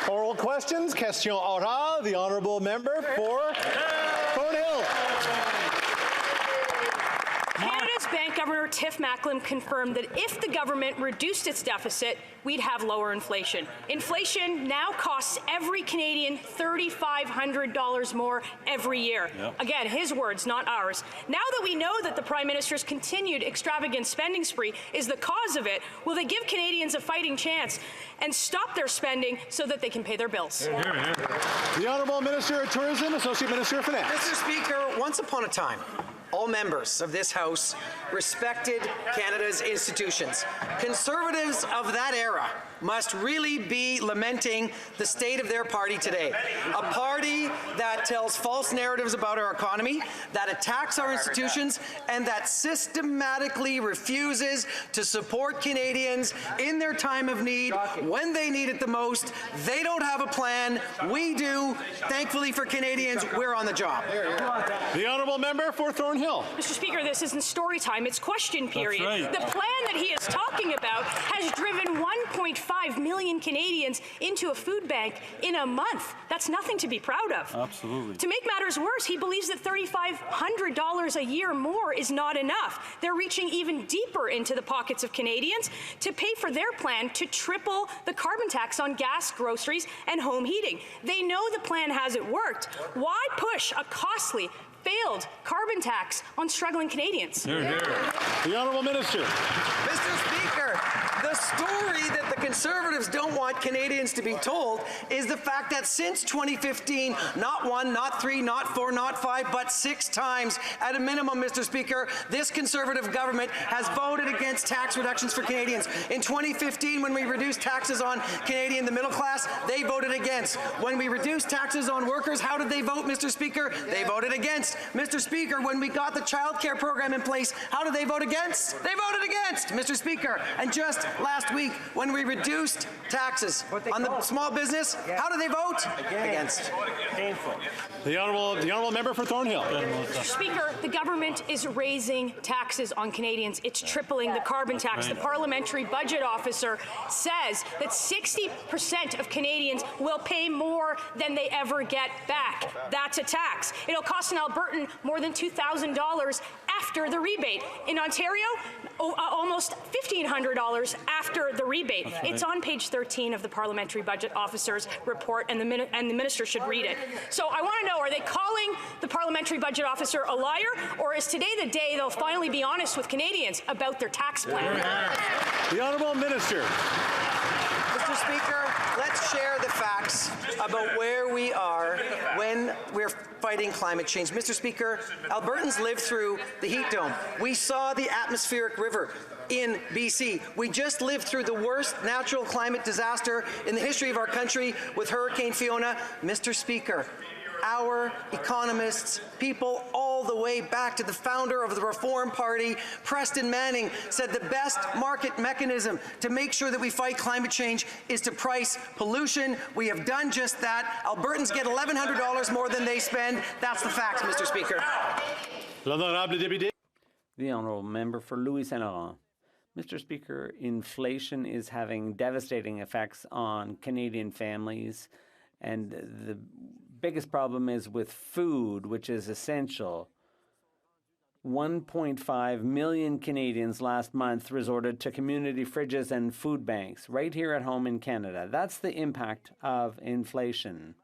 Oral questions. Question orale. The honourable member for Thornhill. Canada's Bank Governor Tiff Macklem confirmed that if the government reduced its deficit, we'd have lower inflation. Inflation now costs every Canadian $3,500 more every year. Yep. Again, his words, not ours. Now that we know that the Prime Minister's continued extravagant spending spree is the cause of it, will they give Canadians a fighting chance and stop their spending so that they can pay their bills? The Honourable Minister of Tourism, Associate Minister of Finance. Mr. Speaker, once upon a time, all members of this House respected Canada's institutions. Conservatives of that era must really be lamenting the state of their party today. A party that tells false narratives about our economy, that attacks our institutions, and that systematically refuses to support Canadians in their time of need when they need it the most. They don't have a plan. We do. Thankfully for Canadians, we're on the job. The Honourable Member for Thornhill. Mr. Speaker, this isn't story time, it's question period. Right. The plan that he is talking about has driven 1.5 million Canadians into a food bank in a month. That's nothing to be proud of. Absolutely. To make matters worse, he believes that $3,500 a year more is not enough. They're reaching even deeper into the pockets of Canadians to pay for their plan to triple the carbon tax on gas, groceries, and home heating. They know the plan hasn't worked. Why push a costly, failed carbon tax on struggling Canadians? Hear, hear. The Honourable Minister. Mr. Speaker, the story that the Conservatives don't want Canadians to be told is the fact that since 2015, not one, not three, not four, not five, but 6 times at a minimum, Mr. Speaker, this Conservative government has voted against tax reductions for Canadians. In 2015, when we reduced taxes on the middle class, they voted against. When we reduced taxes on workers, how did they vote, Mr. Speaker? They voted against. Mr. Speaker, when we got the child care program in place, how did they vote against? They voted against, Mr. Speaker. And just last week, when we reduced taxes on the small business, how did they vote? Against. Painful. The honourable Member for Thornhill. Mr. Speaker, the government is raising taxes on Canadians. It's tripling the carbon tax. The Parliamentary Budget Officer says that 60% of Canadians will pay more than they ever get back. That's a tax. It'll cost an Albertan more than $2,000 after the rebate. In Ontario, almost $1,500 after the rebate. It's on page 13 of the Parliamentary Budget Officer's report, and the Minister should read it. So I want to know, are they calling the Parliamentary Budget Officer a liar, or is today the day they'll finally be honest with Canadians about their tax plan? The Honourable Minister. Mr. Speaker, let's share the facts about where we are when we're fighting climate change. Mr. Speaker, Albertans lived through the heat dome. We saw the atmospheric river in BC. We just lived through the worst natural climate disaster in the history of our country with Hurricane Fiona. Mr. Speaker, our economists, people all the way back to the founder of the Reform Party, Preston Manning, said the best market mechanism to make sure that we fight climate change is to price pollution. We have done just that. Albertans get $1,100 more than they spend. That's the facts, Mr. Speaker. The Honourable Member for Louis Saint Laurent. Mr. Speaker, inflation is having devastating effects on Canadian families, and the biggest problem is with food, which is essential. 1.5 million Canadians last month resorted to community fridges and food banks right here at home in Canada. That's the impact of inflation.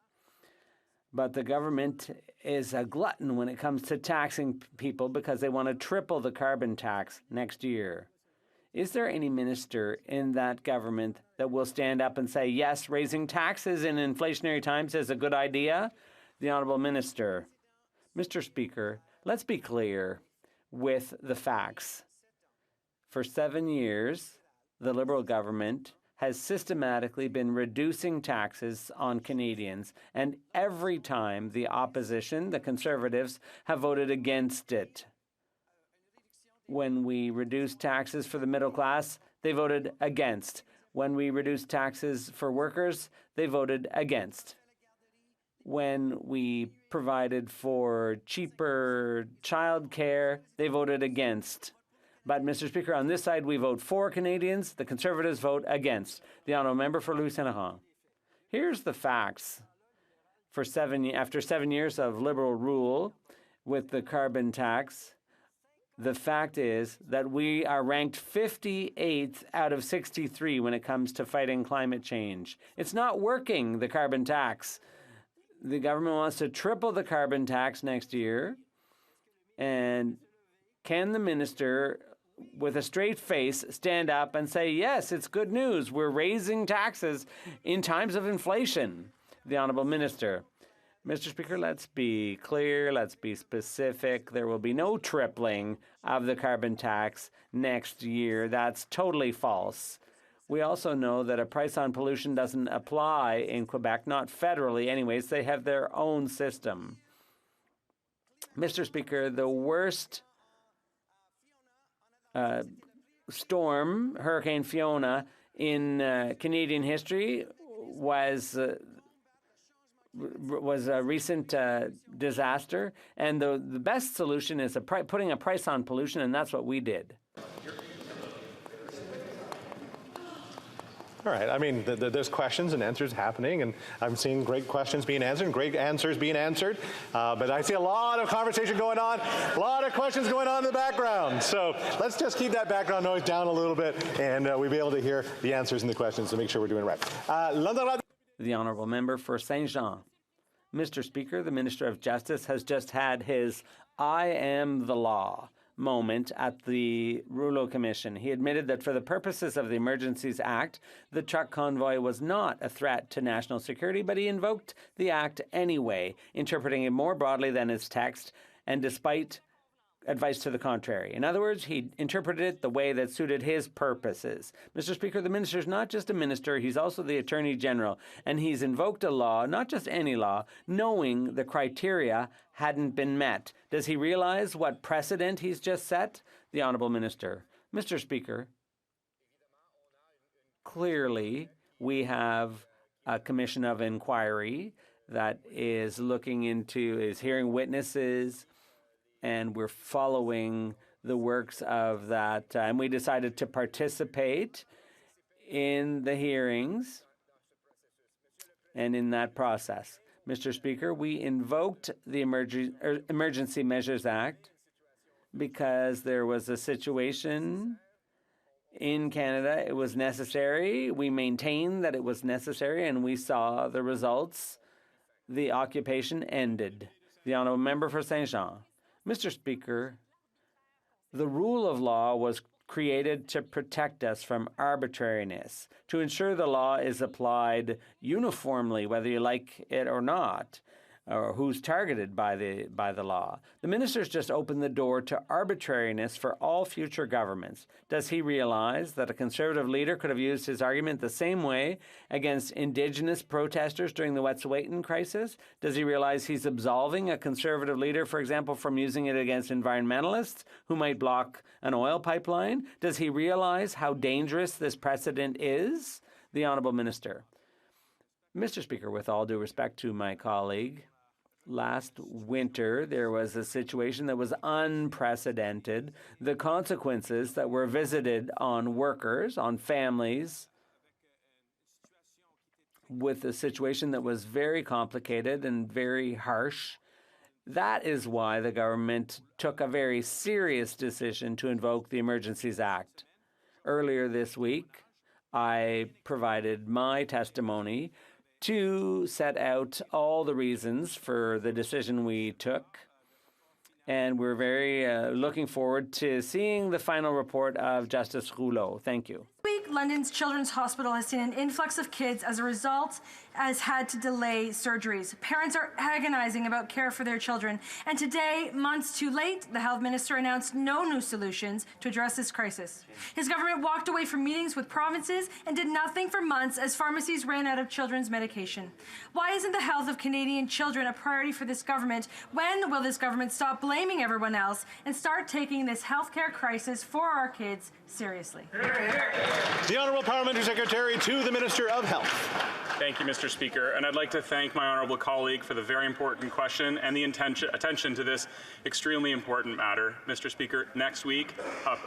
But the government is a glutton when it comes to taxing people because they want to triple the carbon tax next year. Is there any minister in that government that will stand up and say, yes, raising taxes in inflationary times is a good idea? The Honourable Minister. Mr. Speaker, let's be clear with the facts. For 7 years, the Liberal government has systematically been reducing taxes on Canadians, and every time the opposition, the Conservatives, have voted against it. When we reduced taxes for the middle class, they voted against. When we reduced taxes for workers, they voted against. When we provided for cheaper child care, they voted against. But, Mr. Speaker, on this side, we vote for Canadians. The Conservatives vote against. The Honourable Member for Louis Saint Laurent. Here's the facts. After 7 years of Liberal rule with the carbon tax, the fact is that we are ranked 58th out of 63 when it comes to fighting climate change. It's not working, the carbon tax. The government wants to triple the carbon tax next year. And can the minister, with a straight face, stand up and say, yes, it's good news. We're raising taxes in times of inflation? The Honourable Minister. Mr. Speaker, let's be clear, let's be specific. There will be no tripling of the carbon tax next year. That's totally false. We also know that a price on pollution doesn't apply in Quebec, not federally anyways. They have their own system. Mr. Speaker, the worst storm, Hurricane Fiona, in Canadian history was a recent disaster, and the best solution is putting a price on pollution, and that's what we did. All right. I mean, there's questions and answers happening, and I'm seeing great questions being answered and great answers being answered. But I see a lot of conversation going on, a lot of questions going on in the background. So let's just keep that background noise down a little bit, and we'll be able to hear the answers and the questions to make sure we're doing it right. The Honourable Member for Saint-Jean. Mr. Speaker, the Minister of Justice has just had his I am the law moment at the Rouleau Commission. He admitted that for the purposes of the Emergencies Act, the truck convoy was not a threat to national security, but he invoked the act anyway, interpreting it more broadly than its text, and despite advice to the contrary. In other words, he interpreted it the way that suited his purposes. Mr. Speaker, the minister is not just a minister, he's also the Attorney General, and he's invoked a law, not just any law, knowing the criteria hadn't been met. Does he realize what precedent he's just set? The Honourable Minister. Mr. Speaker, clearly we have a commission of inquiry that is hearing witnesses, and we're following the works of that. And we decided to participate in the hearings and in that process. Mr. Speaker, we invoked the Emergency Measures Act because there was a situation in Canada. It was necessary. We maintained that it was necessary, and we saw the results. The occupation ended. The Honourable Member for Saint-Jean. Mr. Speaker, the rule of law was created to protect us from arbitrariness, to ensure the law is applied uniformly, whether you like it or not, or who's targeted by the law. The minister's just opened the door to arbitrariness for all future governments. Does he realize that a Conservative leader could have used his argument the same way against Indigenous protesters during the Wet'suwet'en crisis? Does he realize he's absolving a Conservative leader, for example, from using it against environmentalists who might block an oil pipeline? Does he realize how dangerous this precedent is? The Honourable Minister. Mr. Speaker, with all due respect to my colleague, last winter, there was a situation that was unprecedented. The consequences that were visited on workers, on families, with a situation that was very complicated and very harsh. That is why the government took a very serious decision to invoke the Emergencies Act. Earlier this week, I provided my testimony to set out all the reasons for the decision we took. And we're very looking forward to seeing the final report of Justice Rouleau. Thank you. This week, London's Children's Hospital has seen an influx of kids as a result, has had to delay surgeries. Parents are agonizing about care for their children. And today, months too late, the health minister announced no new solutions to address this crisis. His government walked away from meetings with provinces and did nothing for months as pharmacies ran out of children's medication. Why isn't the health of Canadian children a priority for this government? When will this government stop blaming everyone else and start taking this healthcare crisis for our kids seriously? The Honourable Parliamentary Secretary to the Minister of Health. Thank you, Mr. Speaker, and I'd like to thank my honourable colleague for the very important question and the attention to this extremely important matter. Mr. Speaker, next week,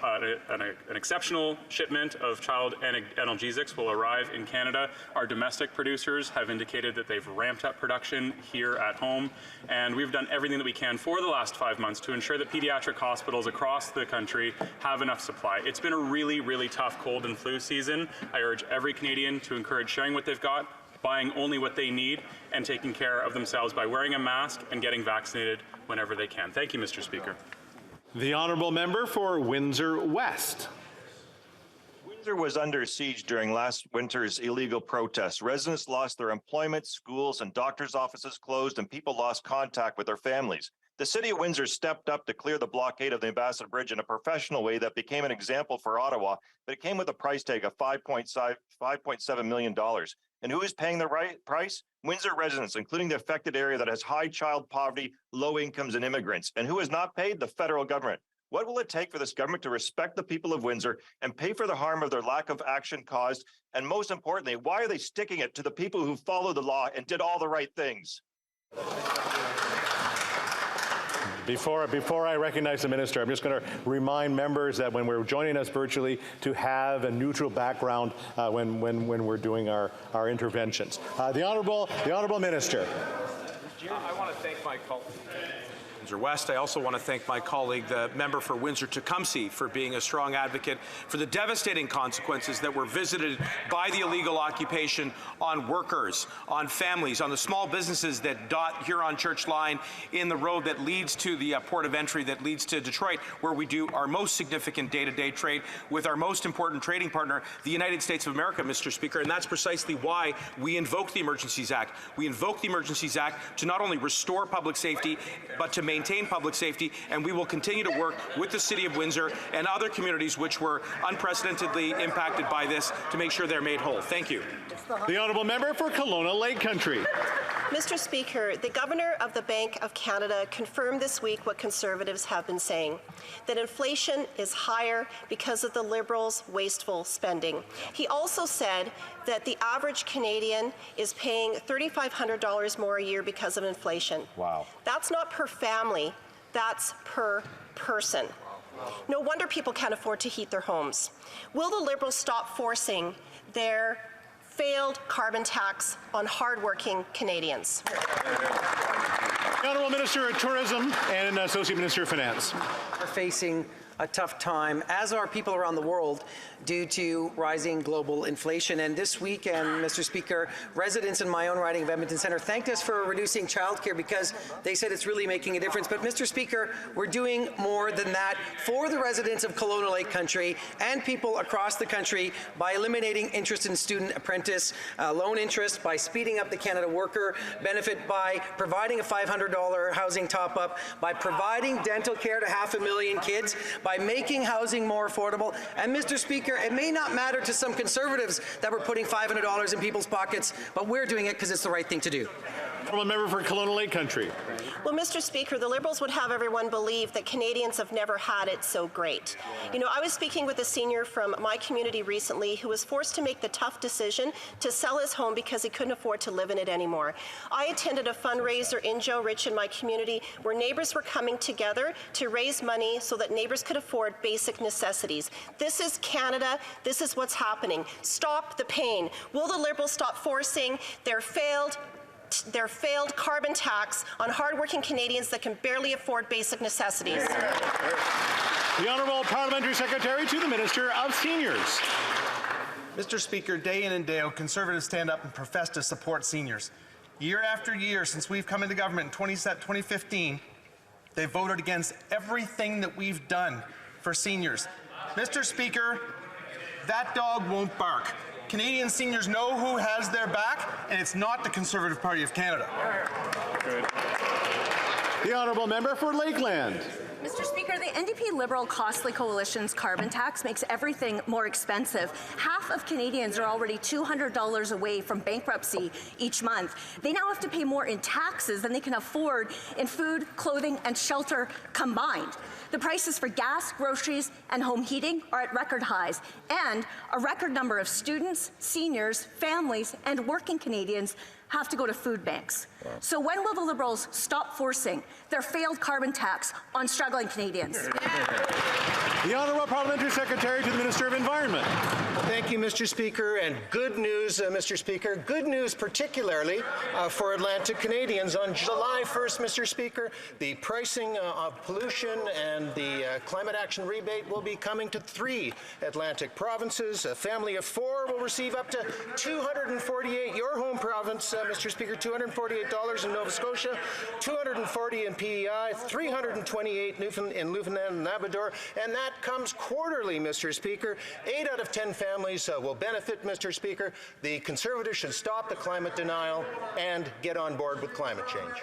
an exceptional shipment of child analgesics will arrive in Canada. Our domestic producers have indicated that they've ramped up production here at home, and we've done everything that we can for the last 5 months to ensure that pediatric hospitals across the country have enough supply. It's been a really, really tough cold and flu season. I urge every Canadian to encourage sharing what they've got, buying only what they need, and taking care of themselves by wearing a mask and getting vaccinated whenever they can. Thank you, Mr. Speaker. The Honourable Member for Windsor West. Windsor was under siege during last winter's illegal protests. Residents lost their employment, schools and doctors' offices closed, and people lost contact with their families. The City of Windsor stepped up to clear the blockade of the Ambassador Bridge in a professional way that became an example for Ottawa, but it came with a price tag of $5.7 million. And who is paying the price? Windsor residents, including the affected area that has high child poverty, low incomes, and immigrants. And who has not paid? The federal government. What will it take for this government to respect the people of Windsor and pay for the harm of their lack of action caused? And most importantly, why are they sticking it to the people who followed the law and did all the right things? Before I recognize the Minister, I'm just going to remind members that when we're joining us virtually to have a neutral background when we're doing our interventions. The Honourable Minister. I want to thank my colleague. Windsor West. I also want to thank my colleague, the member for Windsor-Tecumseh, for being a strong advocate for the devastating consequences that were visited by the illegal occupation on workers, on families, on the small businesses that dot Huron Church Line in the road that leads to the port of entry that leads to Detroit, where we do our most significant day-to-day trade with our most important trading partner, the United States of America, Mr. Speaker. And that's precisely why we invoked the Emergencies Act. We invoked the Emergencies Act to not only restore public safety, but to maintain public safety, and we will continue to work with the City of Windsor and other communities which were unprecedentedly impacted by this to make sure they're made whole. Thank you. The Honourable Member for Kelowna Lake Country. Mr. Speaker, the Governor of the Bank of Canada confirmed this week what Conservatives have been saying, that inflation is higher because of the Liberals' wasteful spending. He also said that the average Canadian is paying $3,500 more a year because of inflation. Wow. That's not per family, that's per person. No wonder people can't afford to heat their homes. Will the Liberals stop forcing their failed carbon tax on hardworking Canadians? The Honourable Minister of Tourism and Associate Minister of Finance. We're facing a tough time, as are people around the world, due to rising global inflation. And this weekend, Mr. Speaker, residents in my own riding of Edmonton Centre thanked us for reducing childcare because they said it's really making a difference. But Mr. Speaker, we're doing more than that for the residents of Kelowna Lake Country and people across the country by eliminating interest in student apprentice loan interest, by speeding up the Canada Worker benefit, by providing a $500 housing top-up, by providing dental care to 500,000 kids, by making housing more affordable. And Mr. Speaker, it may not matter to some Conservatives that we're putting $500 in people's pockets, but we're doing it because it's the right thing to do. From a member for Kelowna Lake Country. Well, Mr. Speaker, the Liberals would have everyone believe that Canadians have never had it so great. You know, I was speaking with a senior from my community recently who was forced to make the tough decision to sell his home because he couldn't afford to live in it anymore. I attended a fundraiser in Joe Rich in my community where neighbors were coming together to raise money so that neighbors could afford basic necessities. This is Canada. This is what's happening. Stop the pain. Will the Liberals stop forcing their failed carbon tax on hardworking Canadians that can barely afford basic necessities? The Honourable Parliamentary Secretary to the Minister of Seniors. Mr. Speaker, day in and day out, Conservatives stand up and profess to support seniors. Year after year since we've come into government in 2015, they voted against everything that we've done for seniors. Mr. Speaker, that dog won't bark. Canadian seniors know who has their back, and it's not the Conservative Party of Canada. Good. The Honourable Member for Lakeland. Mr. Speaker, the NDP Liberal Costly Coalition's carbon tax makes everything more expensive. Half of Canadians are already $200 away from bankruptcy each month. They now have to pay more in taxes than they can afford in food, clothing, and shelter combined. The prices for gas, groceries, and home heating are at record highs, and a record number of students, seniors, families, and working Canadians have to go to food banks. So when will the Liberals stop forcing their failed carbon tax on struggling Canadians? The Honourable Parliamentary Secretary to the Minister of Environment. Thank you, Mr. Speaker, and good news, Mr. Speaker. Good news particularly for Atlantic Canadians. On July 1st, Mr. Speaker, the pricing of pollution and the climate action rebate will be coming to 3 Atlantic provinces. A family of 4 will receive up to $248, your home province, Mr. Speaker, $248 in Nova Scotia, $240 in PEI, $328 in Newfoundland and Labrador, and that comes quarterly, Mr. Speaker. 8 out of 10 families will benefit, Mr. Speaker. The Conservatives should stop the climate denial and get on board with climate change.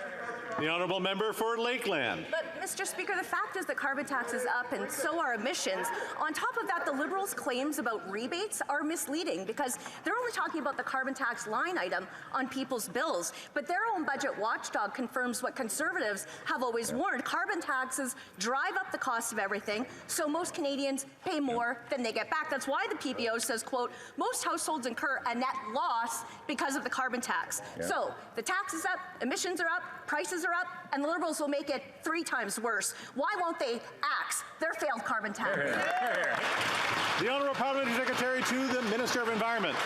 The Honourable Member for Lakeland. But, Mr. Speaker, the fact is that carbon tax is up and so are emissions. On top of that, the Liberals' claims about rebates are misleading because they're only talking about the carbon tax line item on people's bills. But their own budget watchdog confirms what Conservatives have always warned. Carbon taxes drive up the cost of everything, so most Canadians pay more than they get back. That's why the PBO says, quote, most households incur a net loss because of the carbon tax. So the tax is up, emissions are up, prices are up, and the Liberals will make it 3 times worse. Why won't they axe their failed carbon tax? The Honourable Parliamentary Secretary to the Minister of Environment.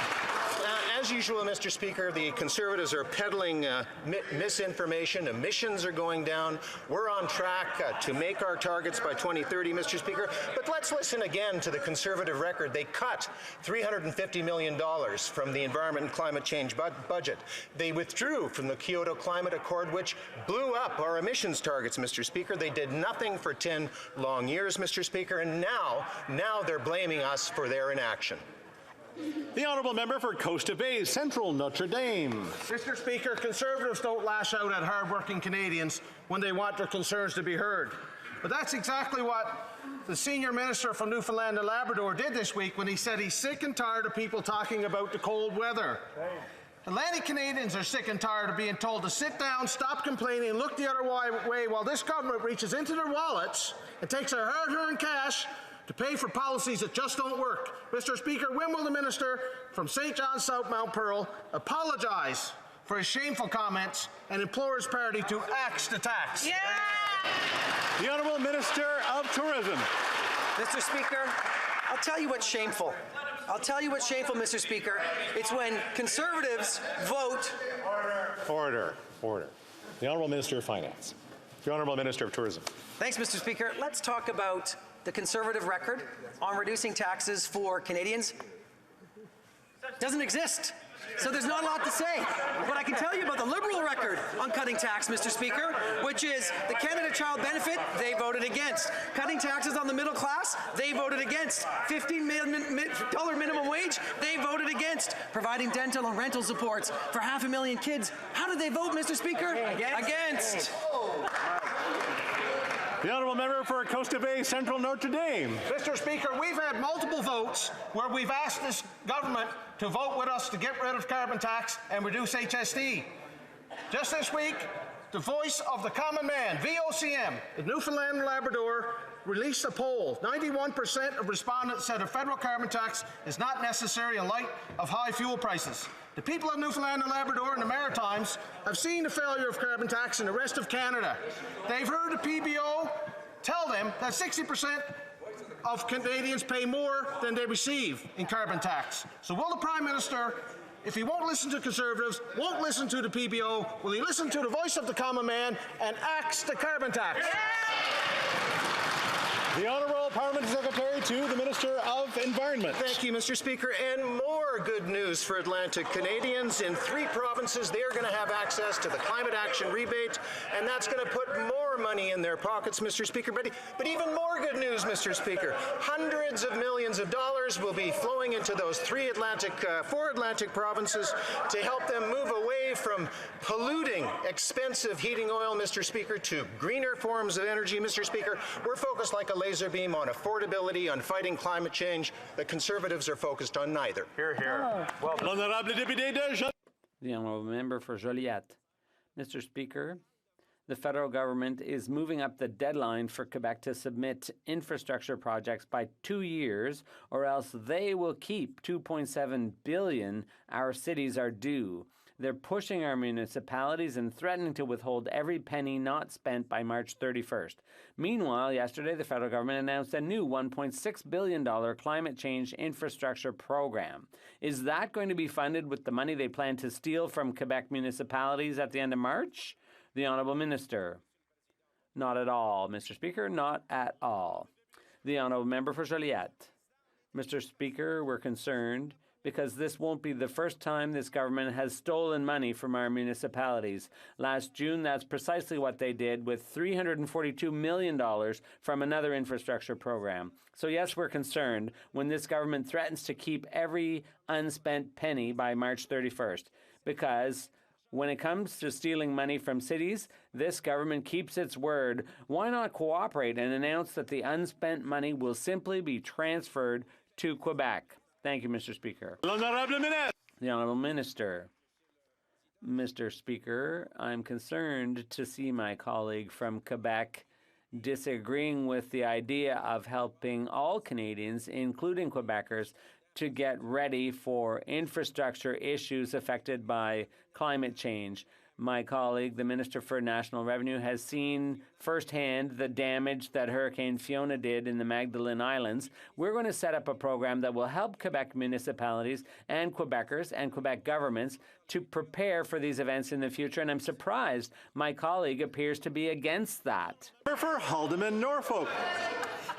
As usual, Mr. Speaker, the Conservatives are peddling misinformation. Emissions are going down. We're on track to make our targets by 2030, Mr. Speaker. But let's listen again to the Conservative record. They cut $350 million from the Environment and Climate Change budget. They withdrew from the Kyoto Climate Accord, which blew up our emissions targets, Mr. Speaker. They did nothing for 10 long years, Mr. Speaker, and now they're blaming us for their inaction. The Honourable Member for Coast Bay, Central Notre Dame. Mr. Speaker, Conservatives don't lash out at hard-working Canadians when they want their concerns to be heard. But that's exactly what the Senior Minister from Newfoundland and Labrador did this week when he said he's sick and tired of people talking about the cold weather. Atlantic Canadians are sick and tired of being told to sit down, stop complaining, and look the other way while this government reaches into their wallets and takes our hard-earned cash to pay for policies that just don't work. Mr. Speaker, when will the minister from St. John's South Mount Pearl apologize for his shameful comments and implore his party to axe the tax? Yeah! The Honourable Minister of Tourism. Mr. Speaker, I'll tell you what's shameful. I'll tell you what's shameful, Mr. Speaker. It's when Conservatives vote. Order. The Honourable Minister of Finance. The Honourable Minister of Tourism. Thanks, Mr. Speaker. Let's talk about the Conservative record on reducing taxes for Canadians. Doesn't exist. So there's not a lot to say. But I can tell you about the Liberal record on cutting tax, Mr. Speaker, which is the Canada Child Benefit, they voted against. Cutting taxes on the middle class, they voted against. $15 minimum wage, they voted against. Providing dental and rental supports for 500,000 kids. How did they vote, Mr. Speaker? Against. The Honourable Member for Coast Bay, Central Notre Dame. Mr. Speaker, we've had multiple votes where we've asked this government to vote with us to get rid of carbon tax and reduce HST. Just this week, the Voice of the Common Man, VOCM, in Newfoundland and Labrador, released a poll. 91% of respondents said a federal carbon tax is not necessary in light of high fuel prices. The people of Newfoundland and Labrador and the Maritimes have seen the failure of carbon tax in the rest of Canada. They've heard the PBO tell them that 60% of Canadians pay more than they receive in carbon tax. So will the Prime Minister, if he won't listen to Conservatives, won't listen to the PBO, will he listen to the voice of the common man and axe the carbon tax? The Honourable Parliamentary Secretary to the Minister of Environment. Thank you, Mr. Speaker. And more good news for Atlantic Canadians. In 3 provinces, they are going to have access to the climate action rebate, and that's going to put more money in their pockets, Mr. Speaker. But even more good news, Mr. Speaker. Hundreds of millions of dollars will be flowing into those 4 Atlantic provinces to help them move away from polluting, expensive heating oil, Mr. Speaker, to greener forms of energy, Mr. Speaker. We're focused like a laser beam on affordability, on fighting climate change. The Conservatives are focused on neither. Hear, hear. Well, The Honourable Member for Joliette. Mr. Speaker, The federal government is moving up the deadline for Quebec to submit infrastructure projects by 2 years, or else they will keep $2.7 billion our cities are due. They're pushing our municipalities and threatening to withhold every penny not spent by March 31st. Meanwhile, yesterday, the federal government announced a new $1.6 billion climate change infrastructure program. Is that going to be funded with the money they plan to steal from Quebec municipalities at the end of March? The Honourable Minister. Not at all, Mr. Speaker, not at all. The Honourable Member for Joliette. Mr. Speaker, we're concerned because this won't be the first time this government has stolen money from our municipalities. Last June, that's precisely what they did with $342 million from another infrastructure program. So yes, we're concerned when this government threatens to keep every unspent penny by March 31st, because when it comes to stealing money from cities, this government keeps its word. Why not cooperate and announce that the unspent money will simply be transferred to Quebec? Thank you, Mr. Speaker. The Honourable Minister. Mr. Speaker, I'm concerned to see my colleague from Quebec disagreeing with the idea of helping all Canadians, including Quebecers, to get ready for infrastructure issues affected by climate change. My colleague, the Minister for National Revenue, has seen firsthand the damage that Hurricane Fiona did in the Magdalen Islands. We're going to set up a program that will help Quebec municipalities and Quebecers and Quebec governments to prepare for these events in the future, and I'm surprised my colleague appears to be against that. For Haldeman Norfolk.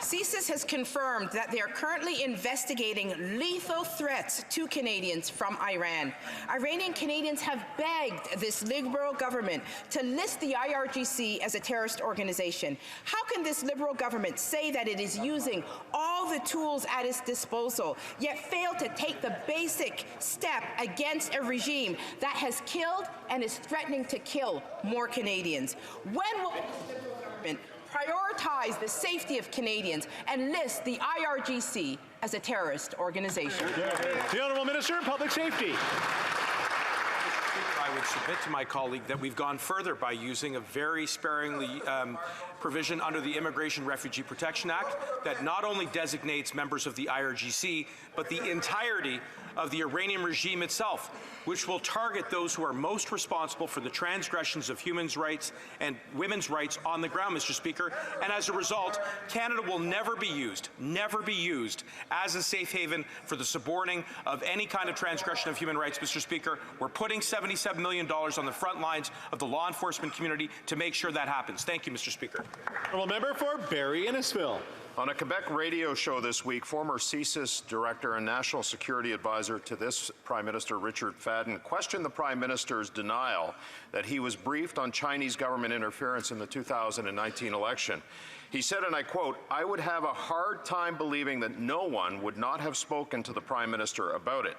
CSIS has confirmed that they are currently investigating lethal threats to Canadians from Iran. Iranian Canadians have begged this Liberal government to list the IRGC as a terrorist organization. How can this Liberal government say that it is using all the tools at its disposal, yet fail to take the basic step against a regime that has killed and is threatening to kill more Canadians? When will the government prioritize the safety of Canadians and list the IRGC as a terrorist organization? The Honourable Minister of Public Safety. I would submit to my colleague that we've gone further by using a very sparingly provision under the Immigration Refugee Protection Act that not only designates members of the IRGC, but the entirety of the Iranian regime itself, which will target those who are most responsible for the transgressions of human rights and women's rights on the ground, Mr. Speaker. And as a result, Canada will never be used as a safe haven for the suborning of any kind of transgression of human rights, Mr. Speaker. We're putting $77 million on the front lines of the law enforcement community to make sure that happens. Thank you, Mr. Speaker. Honourable Member for Barrie Innisfil. On a Quebec radio show this week, former CSIS director and national security advisor to this Prime Minister, Richard Fadden, questioned the Prime Minister's denial that he was briefed on Chinese government interference in the 2019 election. He said, and I quote, "I would have a hard time believing that no one would not have spoken to the Prime Minister about it."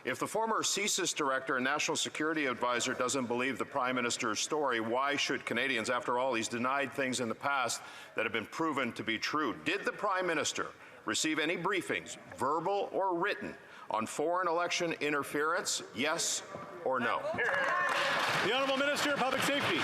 If the former CSIS director and national security advisor doesn't believe the Prime Minister's story, why should Canadians? After all, he's denied things in the past that have been proven to be true. Did the Prime Minister receive any briefings, verbal or written, on foreign election interference? Yes or no? The Honourable Minister of Public Safety.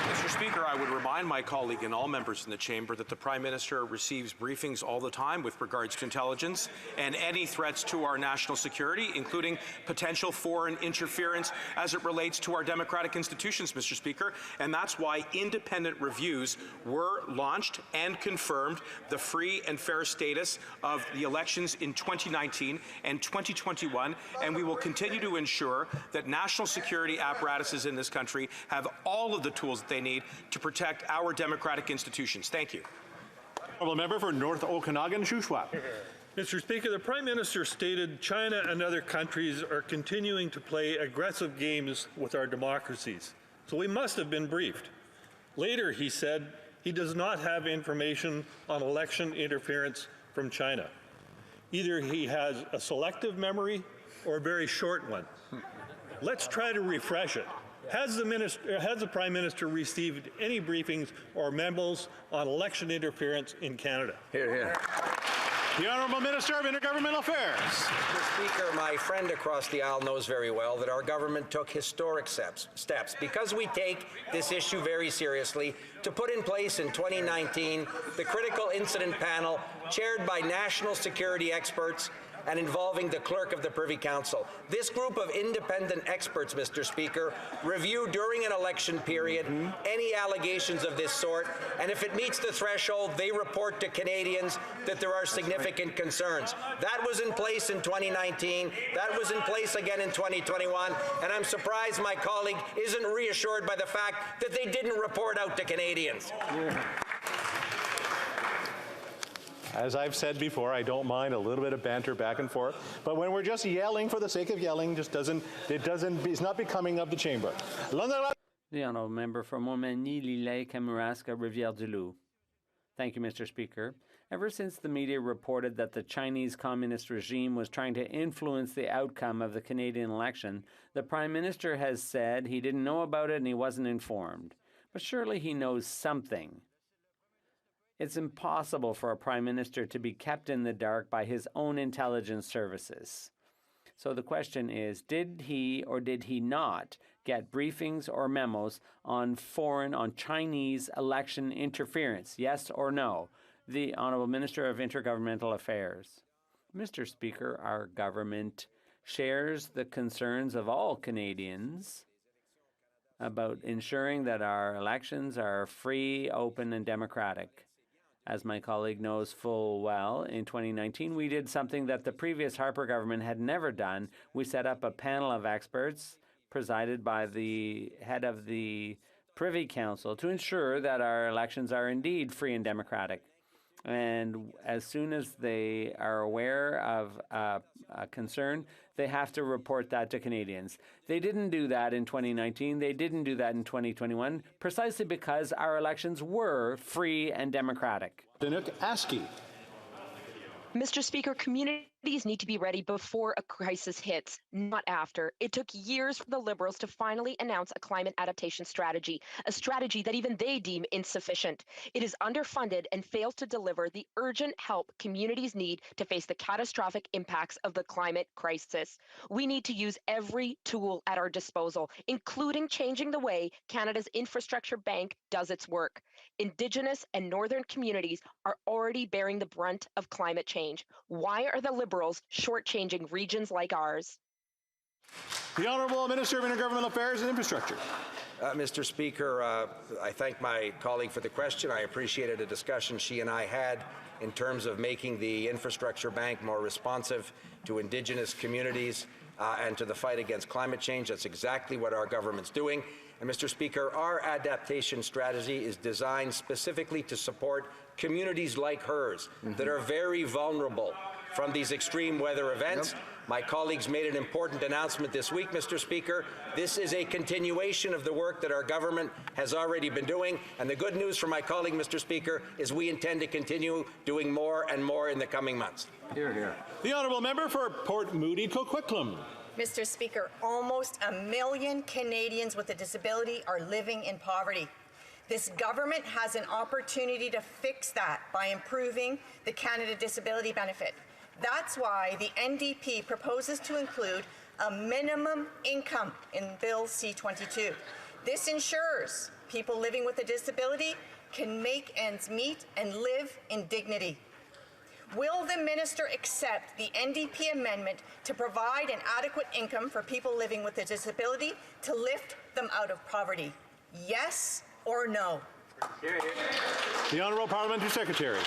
Mr. Speaker, I would remind my colleague and all members in the chamber that the Prime Minister receives briefings all the time with regards to intelligence and any threats to our national security, including potential foreign interference as it relates to our democratic institutions, Mr. Speaker. And that's why independent reviews were launched and confirmed the free and fair status of the elections in 2019 and 2021. And we will continue to ensure that national security apparatuses in this country have all of the tools that they need to protect our democratic institutions. Thank you. Honourable Member for North Okanagan, Shuswap. Mr. Speaker, the Prime Minister stated China and other countries are continuing to play aggressive games with our democracies, so we must have been briefed. Later, he said he does not have information on election interference from China. Either he has a selective memory or a very short one. Let's try to refresh it. Has the Prime Minister received any briefings or memos on election interference in Canada? Hear, hear. The Honourable Minister of Intergovernmental Affairs. Speaker, my friend across the aisle knows very well that our government took historic steps because we take this issue very seriously to put in place in 2019 the Critical Incident Panel chaired by national security experts and involving the clerk of the Privy Council. This group of independent experts, Mr. Speaker, review during an election period any allegations of this sort, and if it meets the threshold, they report to Canadians that there are significant concerns. That was in place in 2019, that was in place again in 2021, and I'm surprised my colleague isn't reassured by the fact that they didn't report out to Canadians. As I've said before, I don't mind a little bit of banter back and forth, but when we're just yelling for the sake of yelling, it's not becoming of the chamber. The honourable member for Montmagny, Lilley, Kamouraska, Rivière-du-Loup. Thank you, Mr. Speaker. Ever since the media reported that the Chinese Communist regime was trying to influence the outcome of the Canadian election, the Prime Minister has said he didn't know about it and he wasn't informed. But surely he knows something. It's impossible for a Prime Minister to be kept in the dark by his own intelligence services. So the question is, did he or did he not get briefings or memos on Chinese election interference? Yes or no? The Honourable Minister of Intergovernmental Affairs. Mr. Speaker, our government shares the concerns of all Canadians about ensuring that our elections are free, open, and democratic. As my colleague knows full well, in 2019, we did something that the previous Harper government had never done. We set up a panel of experts presided by the head of the Privy Council to ensure that our elections are indeed free and democratic. And as soon as they are aware of a concern, they have to report that to Canadians. They didn't do that in 2019. They didn't do that in 2021, precisely because our elections were free and democratic. Danuc Askey. Mr. Speaker, communities need to be ready before a crisis hits, not after. It took years for the Liberals to finally announce a climate adaptation strategy, a strategy that even they deem insufficient. It is underfunded and fails to deliver the urgent help communities need to face the catastrophic impacts of the climate crisis. We need to use every tool at our disposal, including changing the way Canada's infrastructure bank does its work. Indigenous and northern communities are already bearing the brunt of climate change. Why are the Liberals shortchanging regions like ours? The Honourable Minister of Intergovernmental Affairs and Infrastructure. Mr. Speaker, I thank my colleague for the question. I appreciated a discussion she and I had in terms of making the infrastructure bank more responsive to Indigenous communities and to the fight against climate change. That's exactly what our government's doing. And Mr. Speaker, our adaptation strategy is designed specifically to support communities like hers that are very vulnerable from these extreme weather events. My colleagues made an important announcement this week, Mr. Speaker. This is a continuation of the work that our government has already been doing. And the good news for my colleague, Mr. Speaker, is we intend to continue doing more and more in the coming months. Hear, hear. The Honourable Member for Port Moody Coquitlam. Mr. Speaker, almost 1 million Canadians with a disability are living in poverty. This government has an opportunity to fix that by improving the Canada Disability Benefit. That's why the NDP proposes to include a minimum income in Bill C-22. This ensures people living with a disability can make ends meet and live in dignity. Will the minister accept the NDP amendment to provide an adequate income for people living with a disability to lift them out of poverty? Yes or no? The Honourable Parliamentary Secretary.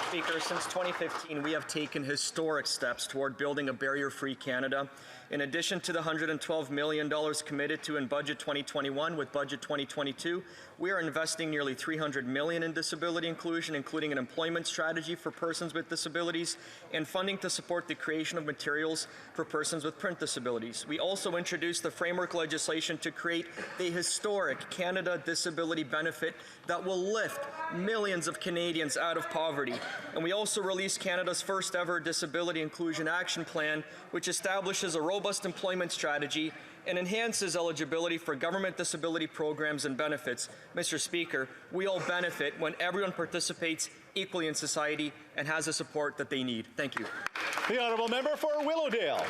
Speaker, since 2015, we have taken historic steps toward building a barrier-free Canada. In addition to the $112 million committed to in Budget 2021 with Budget 2022, we are investing nearly $300 million in disability inclusion, including an employment strategy for persons with disabilities and funding to support the creation of materials for persons with print disabilities. We also introduced the framework legislation to create the historic Canada Disability Benefit that will lift millions of Canadians out of poverty. And we also released Canada's first ever Disability Inclusion Action Plan, which establishes a robust employment strategy and enhances eligibility for government disability programs and benefits. Mr. Speaker, we all benefit when everyone participates equally in society and has the support that they need. Thank you. The honourable member for Willowdale.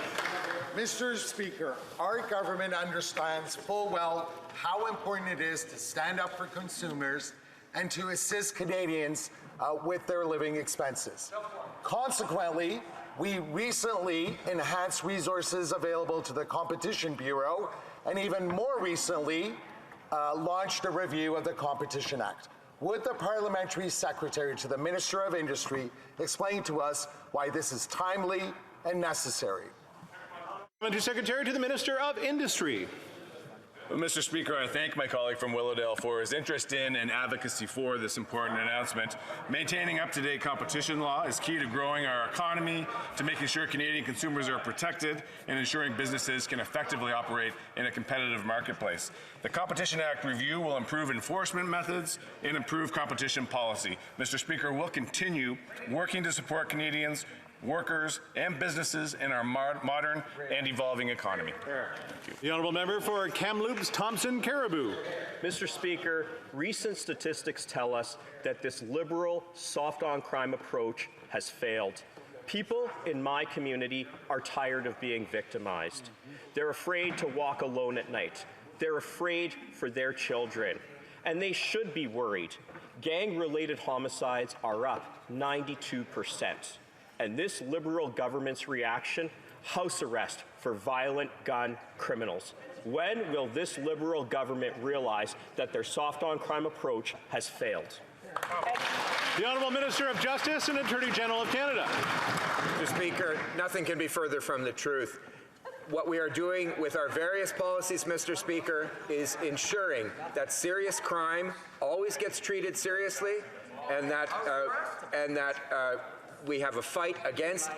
Mr. Speaker, our government understands full well how important it is to stand up for consumers and to assist Canadians with their living expenses. Consequently, we recently enhanced resources available to the Competition Bureau and even more recently launched a review of the Competition Act. Would the Parliamentary Secretary to the Minister of Industry explain to us why this is timely and necessary? Parliamentary Secretary to the Minister of Industry. Well, Mr. Speaker, I thank my colleague from Willowdale for his interest in and advocacy for this important announcement. Maintaining up-to-date competition law is key to growing our economy, to making sure Canadian consumers are protected, and ensuring businesses can effectively operate in a competitive marketplace. The Competition Act review will improve enforcement methods and improve competition policy. Mr. Speaker, we'll continue working to support Canadians, workers, and businesses in our modern and evolving economy. The honourable member for Kamloops Thompson Caribou. Mr. Speaker, recent statistics tell us that this liberal, soft-on-crime approach has failed. People in my community are tired of being victimized. They're afraid to walk alone at night. They're afraid for their children. And they should be worried. Gang-related homicides are up 92%. And this Liberal government's reaction, house arrest for violent gun criminals. When will this Liberal government realize that their soft-on-crime approach has failed? The Honourable Minister of Justice and Attorney General of Canada. Mr. Speaker, nothing can be further from the truth. What we are doing with our various policies, Mr. Speaker, is ensuring that serious crime always gets treated seriously and that we have a fight against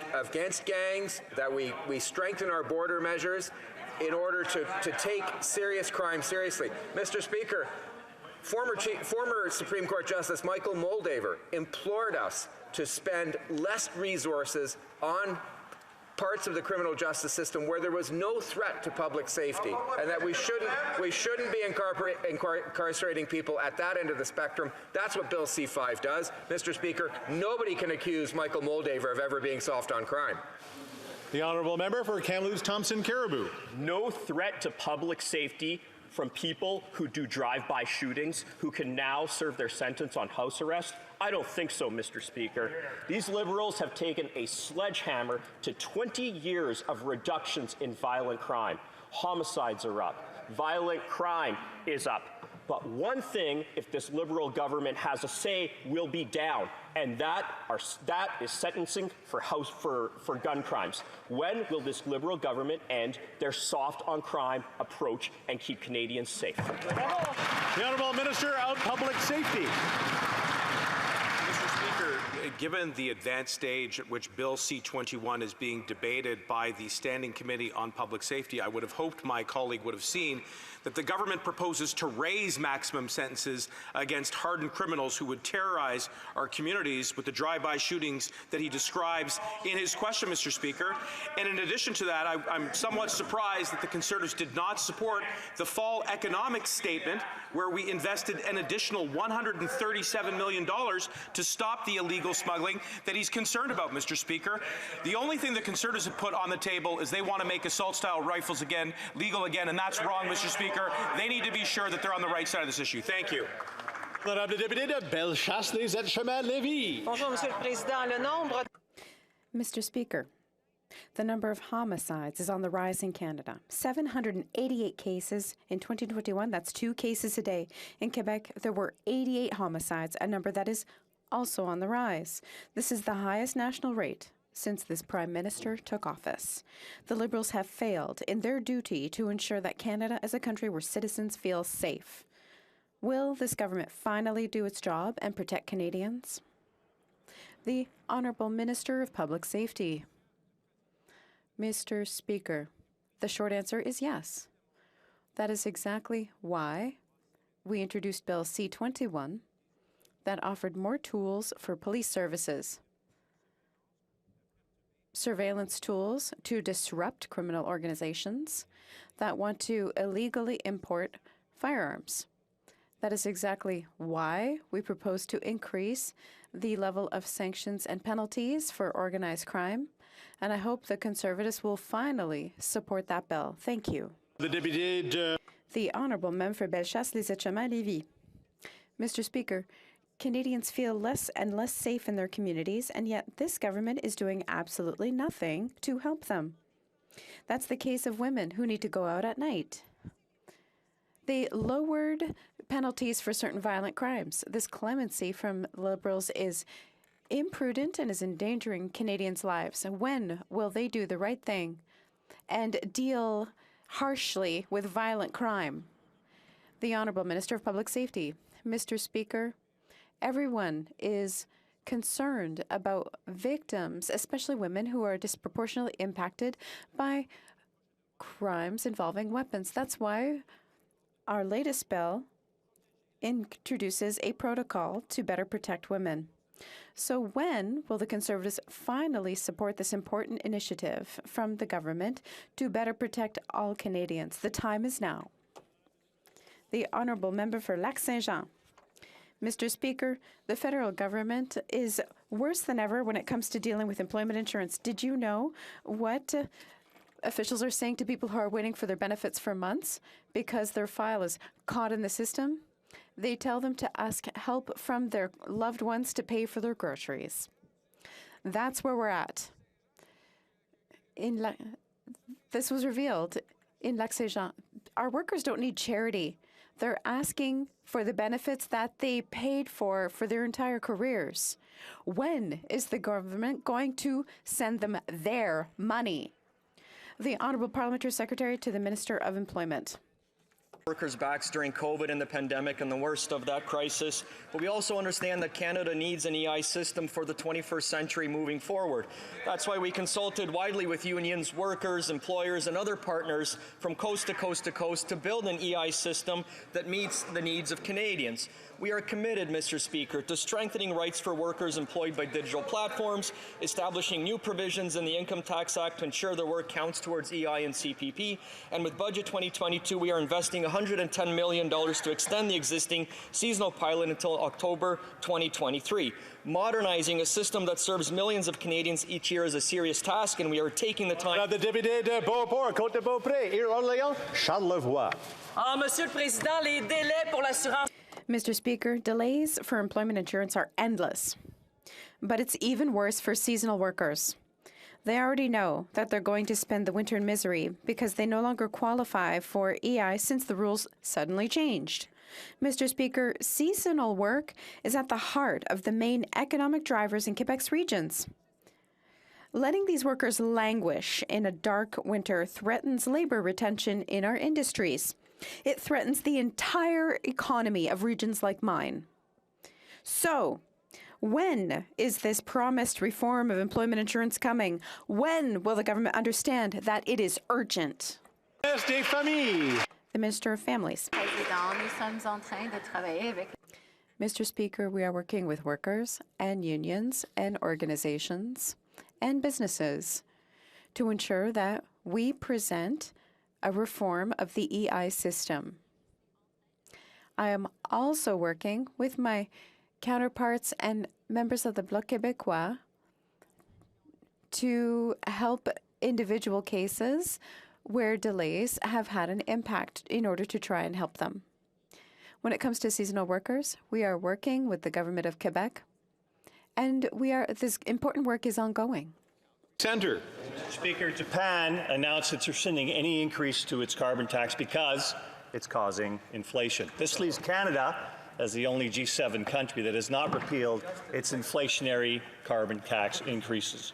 gangs, that we strengthen our border measures in order to take serious crime seriously. Mr. Speaker, former Supreme Court Justice Michael Moldaver implored us to spend less resources on parts of the criminal justice system where there was no threat to public safety, and that we shouldn't be incarcerating people at that end of the spectrum. That's what Bill C-5 does. Mr. Speaker, nobody can accuse Michael Moldaver of ever being soft on crime. The honourable member for Kamloops Thompson Caribou. No threat to public safety from people who do drive-by shootings, who can now serve their sentence on house arrest? I don't think so, Mr. Speaker. These Liberals have taken a sledgehammer to 20 years of reductions in violent crime. Homicides are up. Violent crime is up. But one thing, if this Liberal government has a say, will be down, and that is sentencing for gun crimes. When will this Liberal government end their soft-on-crime approach and keep Canadians safe? The Honourable Minister of Public Safety. Given the advanced stage at which Bill C-21 is being debated by the Standing Committee on Public Safety, I would have hoped my colleague would have seen that the government proposes to raise maximum sentences against hardened criminals who would terrorize our communities with the drive-by shootings that he describes in his question, Mr. Speaker. And in addition to that, I'm somewhat surprised that the Conservatives did not support the fall economic statement where we invested an additional $137 million to stop the illegal smuggling that he's concerned about, Mr. Speaker. The only thing the Conservatives have put on the table is they want to make assault-style rifles again legal again, and that's wrong, Mr. Speaker. They need to be sure that they're on the right side of this issue. Thank you. Mr. Speaker, the number of homicides is on the rise in Canada. 788 cases in 2021. That's 2 cases a day. In Quebec, there were 88 homicides, a number that is also on the rise. This is the highest national rate since this Prime Minister took office. The Liberals have failed in their duty to ensure that Canada is a country where citizens feel safe. Will this government finally do its job and protect Canadians? The Honourable Minister of Public Safety. Mr. Speaker, the short answer is yes. That is exactly why we introduced Bill C-21 that offered more tools for police services. Surveillance tools to disrupt criminal organizations that want to illegally import firearms. That is exactly why we propose to increase the level of sanctions and penalties for organized crime, And I hope the Conservatives will finally support that bill. Thank you. The Deputy. The Honourable Member for Bellechasse, Les Etchemins, Lévis. Mr. Speaker, Canadians feel less and less safe in their communities, and yet this government is doing absolutely nothing to help them. That's the case of women who need to go out at night. They lowered penalties for certain violent crimes. This clemency from Liberals is imprudent and is endangering Canadians' lives. When will they do the right thing and deal harshly with violent crime? The Honourable Minister of Public Safety. Mr. Speaker, everyone is concerned about victims, especially women who are disproportionately impacted by crimes involving weapons. That's why our latest bill introduces a protocol to better protect women. So when will the Conservatives finally support this important initiative from the government to better protect all Canadians? The time is now. The Honourable Member for Lac-Saint-Jean. Mr. Speaker, the federal government is worse than ever when it comes to dealing with employment insurance. Did you know what officials are saying to people who are waiting for their benefits for months because their file is caught in the system? They tell them to ask help from their loved ones to pay for their groceries. That's where we're at. This was revealed in Lac-Saint-Jean. Our workers don't need charity. They're asking for the benefits that they paid for their entire careers. When is the government going to send them their money? The Honourable Parliamentary Secretary to the Minister of Employment. Workers' backs during COVID and the pandemic and the worst of that crisis, but we also understand that Canada needs an EI system for the 21st century moving forward. That's why we consulted widely with unions, workers, employers, and other partners from coast to coast to coast to build an EI system that meets the needs of Canadians. We are committed, Mr. Speaker, to strengthening rights for workers employed by digital platforms, establishing new provisions in the Income Tax Act to ensure their work counts towards EI and CPP, and with Budget 2022, we are investing $110 million to extend the existing seasonal pilot until October 2023. Modernizing a system that serves millions of Canadians each year is a serious task, and we are taking the time. The Député de Beauport, Côte-de-Beaupré, Île-Orléans, Charlevoix. Monsieur le Président, les délais pour l'assurance. Mr. Speaker, delays for employment insurance are endless. But it's even worse for seasonal workers. They already know that they're going to spend the winter in misery because they no longer qualify for EI since the rules suddenly changed. Mr. Speaker, seasonal work is at the heart of the main economic drivers in Quebec's regions. Letting these workers languish in a dark winter threatens labor retention in our industries. It threatens the entire economy of regions like mine. So, when is this promised reform of employment insurance coming? When will the government understand that it is urgent? The Minister of Families. Mr. Speaker, we are working with workers and unions and organizations and businesses to ensure that we present a reform of the EI system. I am also working with my counterparts and members of the Bloc Québécois to help individual cases where delays have had an impact in order to try and help them. When it comes to seasonal workers, we are working with the Government of Quebec, and this important work is ongoing. Senator. Speaker, Japan announced it's rescinding any increase to its carbon tax because it's causing inflation. This leaves Canada as the only G7 country that has not repealed its inflationary carbon tax increases.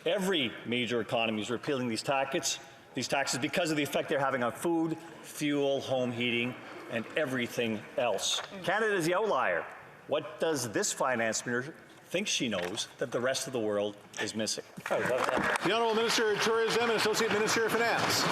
Every major economy is repealing these taxes because of the effect they're having on food, fuel, home heating, and everything else. Canada is the outlier. What does this finance minister think she knows that the rest of the world is missing? The Honourable Minister of Tourism and Associate Minister of Finance.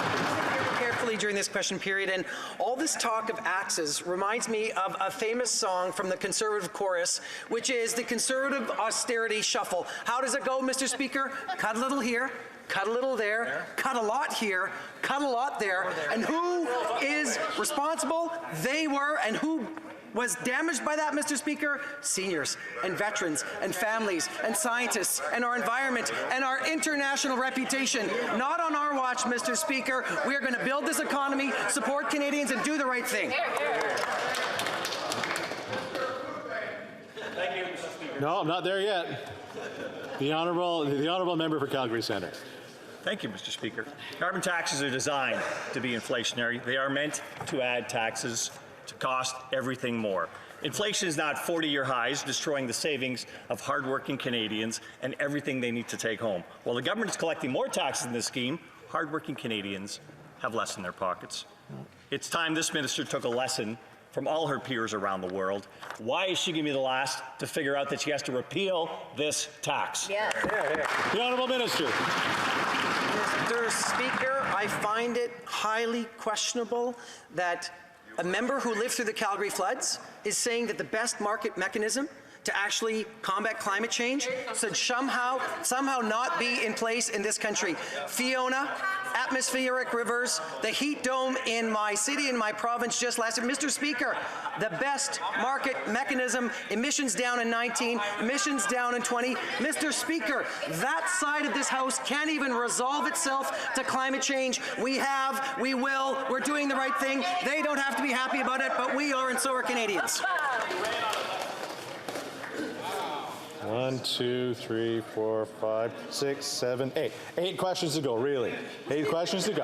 Carefully during this question period, and all this talk of axes reminds me of a famous song from the Conservative chorus, which is the Conservative Austerity Shuffle. How does it go, Mr. Speaker? Cut a little here, cut a little there, cut a lot here, cut a lot there, and who is responsible? They were, and who was damaged by that, Mr. Speaker? Seniors and veterans and families and scientists and our environment and our international reputation. Not on our watch, Mr. Speaker. We are going to build this economy, support Canadians, and do the right thing. Thank you, Mr. Speaker. No, I'm not there yet. The honourable member for Calgary Centre. Thank you, Mr. Speaker. Carbon taxes are designed to be inflationary. They are meant to add taxes to cost everything more. Inflation is not 40-year highs, destroying the savings of hardworking Canadians and everything they need to take home. While the government is collecting more taxes in this scheme, hardworking Canadians have less in their pockets. It's time this minister took a lesson from all her peers around the world. Why is she going to be the last to figure out that she has to repeal this tax? Yeah. The Honourable Minister. Mr. Speaker, I find it highly questionable that a member who lived through the Calgary floods is saying that the best market mechanism to actually combat climate change should somehow not be in place in this country. Fiona, atmospheric rivers, the heat dome in my city, in my province just last year. Mr. Speaker, the best market mechanism, emissions down in 19, emissions down in 20. Mr. Speaker, that side of this House can't even resolve itself to climate change. We have, we will, we're doing the right thing. They don't have to be happy about it, but we are, and so are Canadians. 1, 2, 3, 4, 5, 6, 7, 8. 8 questions to go, really. 8 questions to go.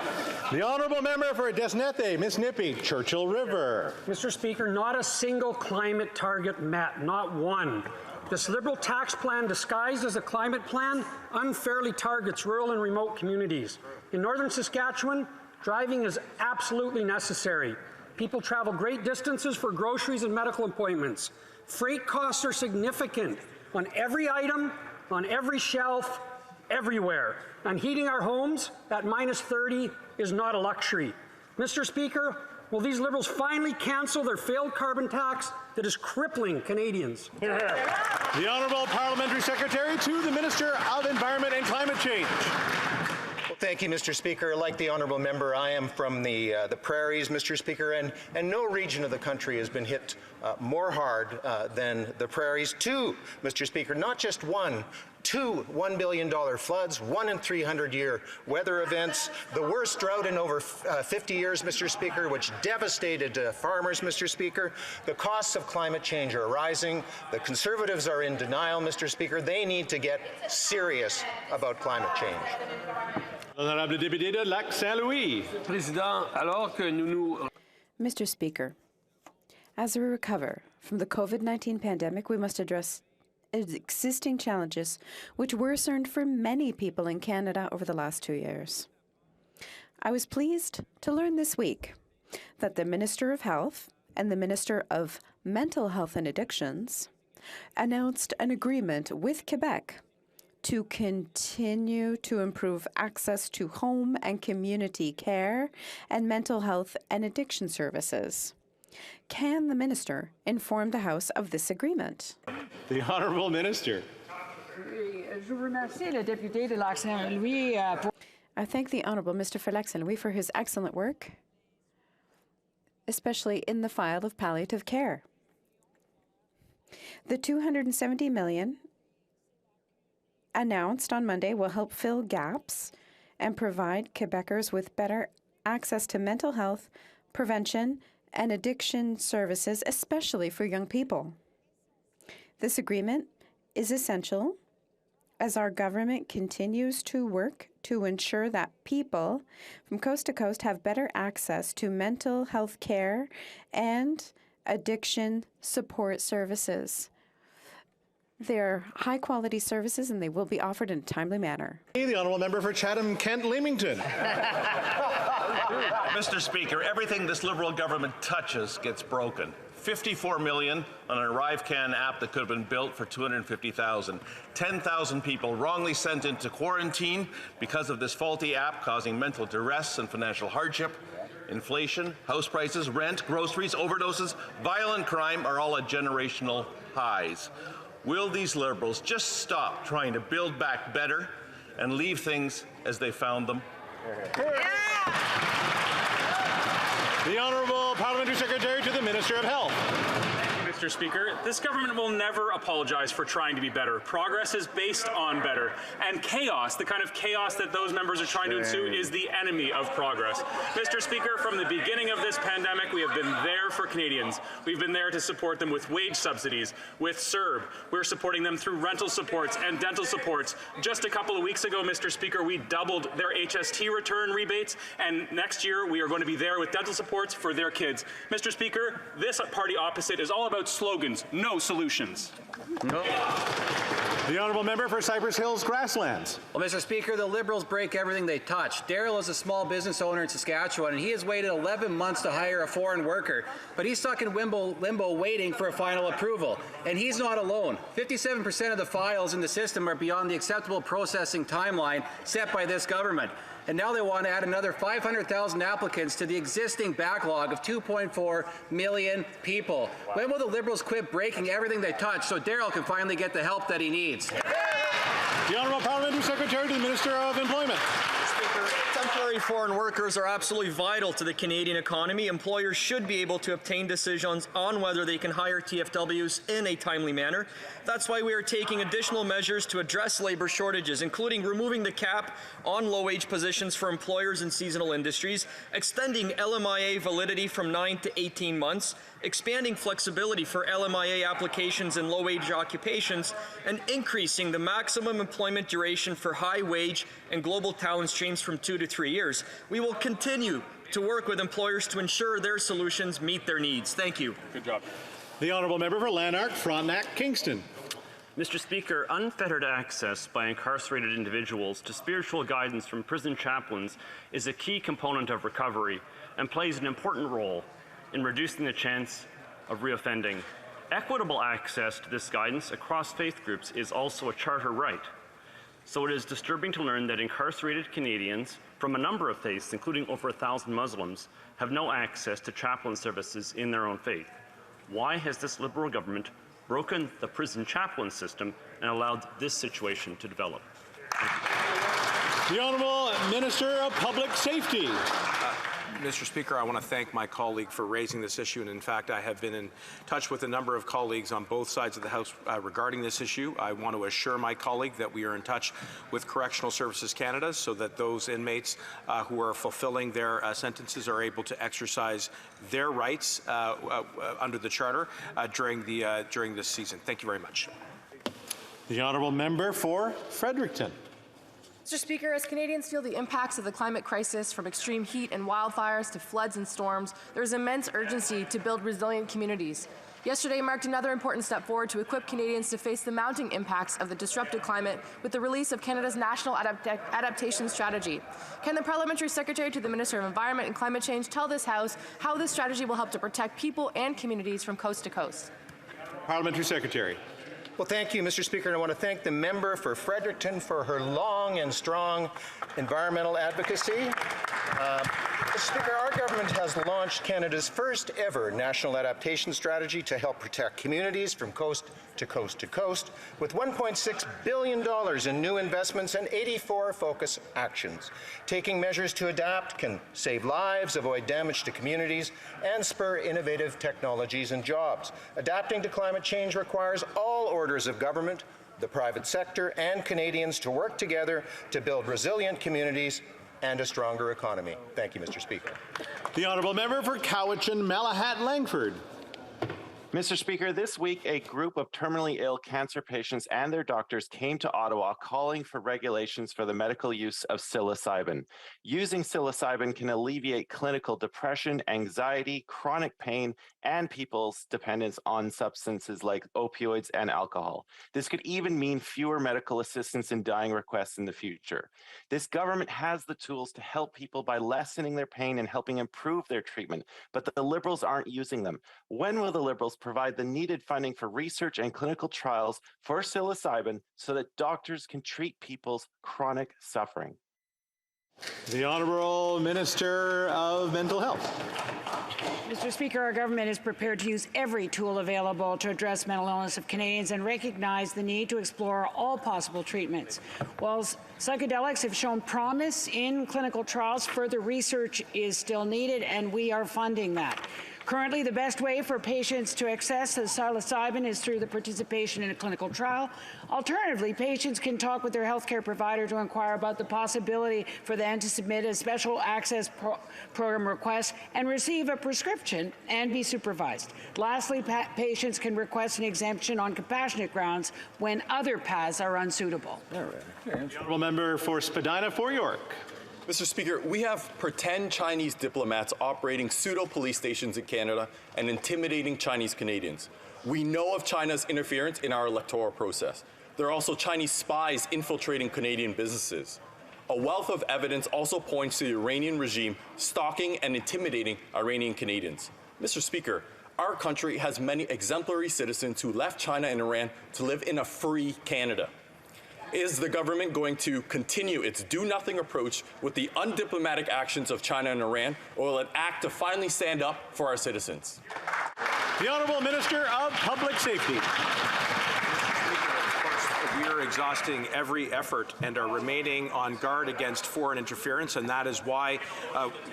The honourable member for Desnethe, Miss Nippy, Churchill River. Mr. Speaker, not a single climate target met, not one. This Liberal tax plan, disguised as a climate plan, unfairly targets rural and remote communities. In northern Saskatchewan, driving is absolutely necessary. People travel great distances for groceries and medical appointments. Freight costs are significant on every item, on every shelf, everywhere. And heating our homes at -30 is not a luxury. Mr. Speaker, will these Liberals finally cancel their failed carbon tax that is crippling Canadians? The Honourable Parliamentary Secretary to the Minister of Environment and Climate Change. Thank you, Mr. Speaker. Like the honourable member, I am from the prairies, Mr. Speaker, and no region of the country has been hit more hard than the prairies. 2, Mr. Speaker, not just one, 2 $1 billion floods, 1 in 300-year weather events, the worst drought in over 50 years, Mr. Speaker, which devastated farmers, Mr. Speaker. The costs of climate change are rising. The Conservatives are in denial, Mr. Speaker. They need to get serious about climate change. Honorable député de Lac-Saint-Louis. Président, alors que nous Mr. Speaker, as we recover from the COVID-19 pandemic, we must address existing challenges which worsened for many people in Canada over the last 2 years. I was pleased to learn this week that the Minister of Health and the Minister of Mental Health and Addictions announced an agreement with Quebec to continue to improve access to home and community care and mental health and addiction services. Can the minister inform the House of this agreement? The Honourable Minister. I thank the Honourable Mr. for Lac-Saint-Louis for his excellent work, especially in the file of palliative care. The $270 million announced on Monday will help fill gaps and provide Quebecers with better access to mental health, prevention, and addiction services, especially for young people. This agreement is essential as our government continues to work to ensure that people from coast to coast have better access to mental health care and addiction support services. They're high-quality services, and they will be offered in a timely manner. The Honourable Member for Chatham-Kent-Leamington. Mr. Speaker, everything this Liberal government touches gets broken. $54 million on an ArriveCan app that could have been built for $250,000. 10,000 people wrongly sent into quarantine because of this faulty app, causing mental duress and financial hardship. Inflation, house prices, rent, groceries, overdoses, violent crime are all at generational highs. Will these Liberals just stop trying to build back better and leave things as they found them? The Honourable Parliamentary Secretary to the Minister of Health. Mr. Speaker. This government will never apologize for trying to be better. Progress is based on better. And chaos, the kind of chaos that those members are trying to ensue, is the enemy of progress. Mr. Speaker, from the beginning of this pandemic, we have been there for Canadians. We've been there to support them with wage subsidies, with CERB. We're supporting them through rental supports and dental supports. Just a couple of weeks ago, Mr. Speaker, we doubled their HST return rebates, and next year we are going to be there with dental supports for their kids. Mr. Speaker, this party opposite is all about slogans, no solutions. No. The honourable member for Cypress Hills Grasslands. Well, Mr. Speaker, the Liberals break everything they touch. Daryl is a small business owner in Saskatchewan, and he has waited 11 months to hire a foreign worker, but he's stuck in limbo waiting for a final approval. And he's not alone. 57% of the files in the system are beyond the acceptable processing timeline set by this government. And now they want to add another 500,000 applicants to the existing backlog of 2.4 million people. Wow. When will the Liberals quit breaking everything they touch so Daryl can finally get the help that he needs? The Honourable Parliamentary Secretary to the Minister of Employment. Speaker, temporary foreign workers are absolutely vital to the Canadian economy. Employers should be able to obtain decisions on whether they can hire TFWs in a timely manner. That's why we are taking additional measures to address labour shortages, including removing the cap on low-wage positions for employers in seasonal industries, extending LMIA validity from 9 to 18 months, expanding flexibility for LMIA applications in low-wage occupations, and increasing the maximum employment duration for high-wage and global talent streams from 2 to 3 years. We will continue to work with employers to ensure their solutions meet their needs. Thank you. Good job. The honourable member for Lanark, Frontenac, Kingston. Mr. Speaker, unfettered access by incarcerated individuals to spiritual guidance from prison chaplains is a key component of recovery and plays an important role in reducing the chance of reoffending. Equitable access to this guidance across faith groups is also a charter right. So it is disturbing to learn that incarcerated Canadians from a number of faiths, including over 1,000 Muslims, have no access to chaplain services in their own faith. Why has this Liberal government broken the prison chaplain system and allowed this situation to develop? The Honourable Minister of Public Safety. Mr. Speaker, I want to thank my colleague for raising this issue, and in fact, I have been in touch with a number of colleagues on both sides of the House regarding this issue. I want to assure my colleague that we are in touch with Correctional Services Canada so that those inmates who are fulfilling their sentences are able to exercise their rights under the Charter during this season. Thank you very much. The honourable member for Fredericton. Mr. Speaker, as Canadians feel the impacts of the climate crisis, from extreme heat and wildfires to floods and storms, there is immense urgency to build resilient communities. Yesterday marked another important step forward to equip Canadians to face the mounting impacts of the disrupted climate with the release of Canada's National Adaptation Strategy. Can the Parliamentary Secretary to the Minister of Environment and Climate Change tell this House how this strategy will help to protect people and communities from coast to coast? Parliamentary Secretary. Well, thank you, Mr. Speaker, and I want to thank the member for Fredericton for her long and strong environmental advocacy. Mr. Speaker, our government has launched Canada's first ever national adaptation strategy to help protect communities from coast to coast to coast, with $1.6 billion in new investments and 84 focus actions. Taking measures to adapt can save lives, avoid damage to communities, and spur innovative technologies and jobs. Adapting to climate change requires all orders of government, the private sector, and Canadians to work together to build resilient communities and a stronger economy. Thank you, Mr. Speaker. The honourable member for Cowichan, Malahat, Langford. Mr. Speaker, this week a group of terminally ill cancer patients and their doctors came to Ottawa calling for regulations for the medical use of psilocybin. Using psilocybin can alleviate clinical depression, anxiety, chronic pain, and people's dependence on substances like opioids and alcohol. This could even mean fewer medical assistance and dying requests in the future. This government has the tools to help people by lessening their pain and helping improve their treatment, but the Liberals aren't using them. When will the Liberals provide the needed funding for research and clinical trials for psilocybin so that doctors can treat people's chronic suffering? The Honourable Minister of Mental Health. Mr. Speaker, our government is prepared to use every tool available to address mental illness of Canadians and recognize the need to explore all possible treatments. While psychedelics have shown promise in clinical trials, further research is still needed, and we are funding that. Currently, the best way for patients to access psilocybin is through the participation in a clinical trial. Alternatively, patients can talk with their healthcare provider to inquire about the possibility for them to submit a special access program request and receive a prescription and be supervised. Lastly, patients can request an exemption on compassionate grounds when other paths are unsuitable. Honourable member for Spadina for York. Mr. Speaker, we have pretend Chinese diplomats operating pseudo-police stations in Canada and intimidating Chinese Canadians. We know of China's interference in our electoral process. There are also Chinese spies infiltrating Canadian businesses. A wealth of evidence also points to the Iranian regime stalking and intimidating Iranian Canadians. Mr. Speaker, our country has many exemplary citizens who left China and Iran to live in a free Canada. Is the government going to continue its do-nothing approach with the undiplomatic actions of China and Iran, or will it act to finally stand up for our citizens? The Honourable Minister of Public Safety. We are exhausting every effort and are remaining on guard against foreign interference, and that is why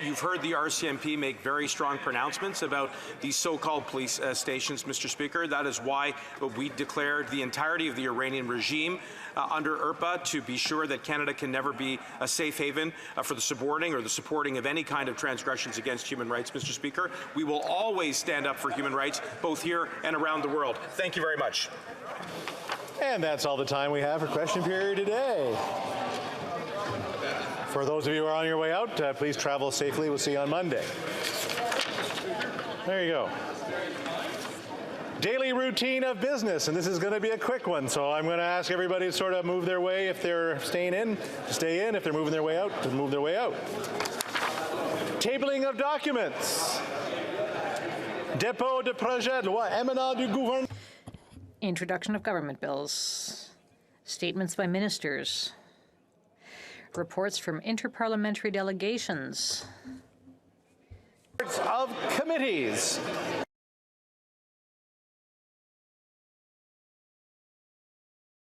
you've heard the RCMP make very strong pronouncements about these so-called police stations, Mr. Speaker. That is why we declared the entirety of the Iranian regime under IRPA to be sure that Canada can never be a safe haven for the subordinating or the supporting of any kind of transgressions against human rights, Mr. Speaker. We will always stand up for human rights, both here and around the world. Thank you very much. And that's all the time we have for question period today. For those of you who are on your way out, please travel safely. We'll see you on Monday. There you go. Daily routine of business, and this is going to be a quick one, so I'm going to ask everybody to sort of move their way. If they're staying in, to stay in. If they're moving their way out, to move their way out. Tabling of documents. Dépôt de projet de loi émanant du gouvernement. Introduction of government bills. Statements by ministers. Reports from interparliamentary delegations. Of committees.